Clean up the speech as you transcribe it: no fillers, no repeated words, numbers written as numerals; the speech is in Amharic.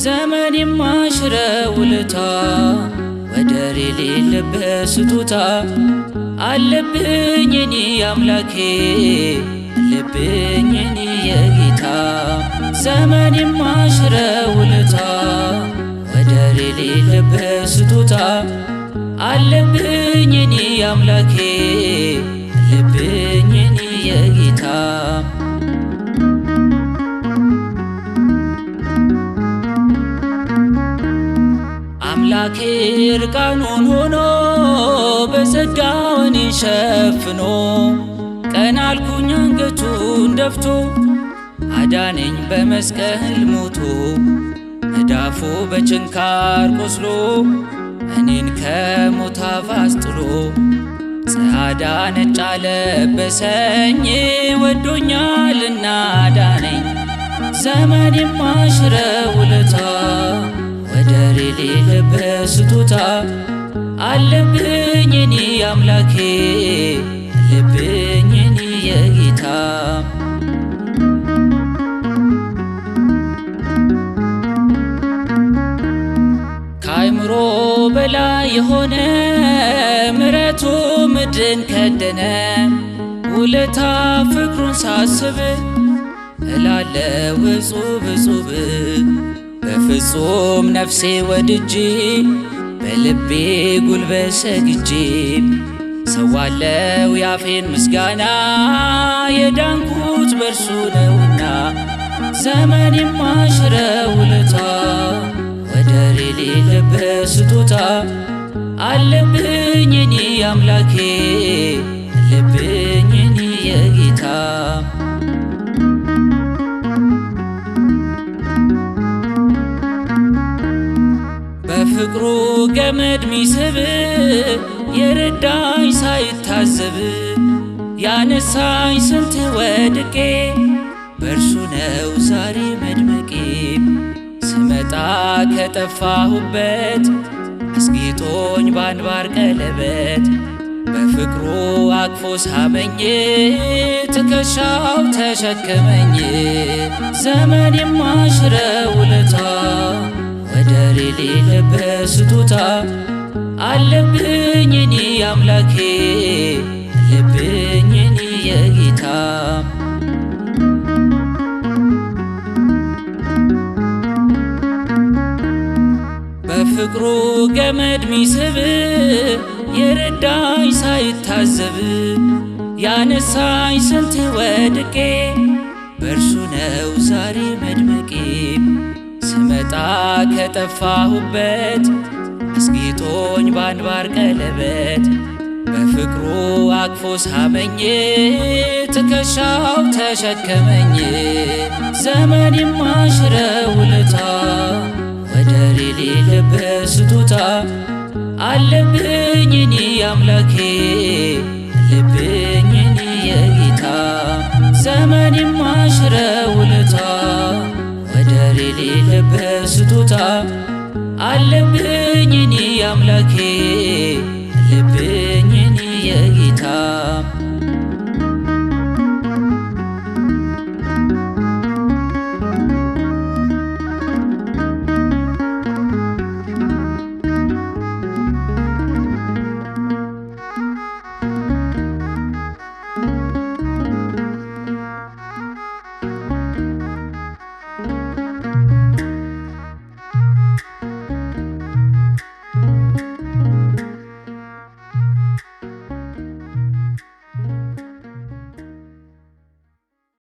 ዘመን የማይሽረው ውለታ ወደር የሌለበት ስጦታ አለብኝ እኔ አምላኬ አለብኝ እኔ የጌታ ዘመን የማይሽረው ውለታ ወደር የሌለበት ስጦታ አለብኝ እኔ አምላኬ አለብኝ እኔ የጌታ አምላኬ እርቃኑን ሆኖ በጸጋው እኔን ሸፍኖ ቀና አልኩኝ አንገቱን ደፍቶ አዳነኝ በመስቀል ሞቶ መዳፉ በችንካር ቆስሎ እኔን ከሞት አፍ አስጥሎ ጸዓዳ ነጭ አለበሰኝ ወዶኛልና አዳነኝ ዘመን የማይሽረው ውለታ ወደር የሌለበት ስጦታ አለብኝ እኔ አምላኬ አለብኝ እኔ የጌታ ከአእምሮ በላይ የሆነ ምሕረቱ ምድርን ከደነ ውለታ ፍቅሩን ሳስብ እላለሁ እጹብ እጹብ በፍጹም ነፍሴ ወድጄ በልቤ ጉልበት ሰግጄ ሰዋለው ያፌን ምስጋና የዳንኩት በርሱ ነውና ዘመን የማይሽረው ውለታ ወደር የሌለበት ስጦታ አለብኝ እኔ አምላኬ አለብኝ እኔ የጌታ በፍቅሩ ገመድ ሚስብ የረዳኝ ሳይታዘብ ያነሳኝ ስንት ወድቄ በእርሱ ነው ዛሬ መድመቄ ስመጣ ከጠፋሁበት አስጌጦኝ በአንባር ቀለበት በፍቅሩ አቅፎ ሳበኝ ትከሻው ተሸከመኝ ዘመን የማይሽረው ውለታ ወደር የሌለበት ስጦታ አለብኝ እኔ አምላኬ አለብኝ እኔ የጌታ በፍቅሩ ገመድ ሚስብ የረዳኝ ሳይታዘብ ያነሳኝ ስንት ወድቄ በእርሱ ነው ዛሬ መድመቄ ስመጣ ከጠፋሁበት አስጌጦኝ በአንባር ቀለበት በፍቅሩ አቅፎ ሳበኝ ትከሻው ተሸከመኝ ዘመን የማይሽረው ውለታ ወደር የሌለበት ስጦታ አለብኝ እኔ አምላኬ አለብኝ እኔ የጌታ ዘመን የማይሽረው ውለታ ወደር የሌለበት ስጦታ አለብኝ እኔ አምላኬ አለብኝ እኔ የጌታ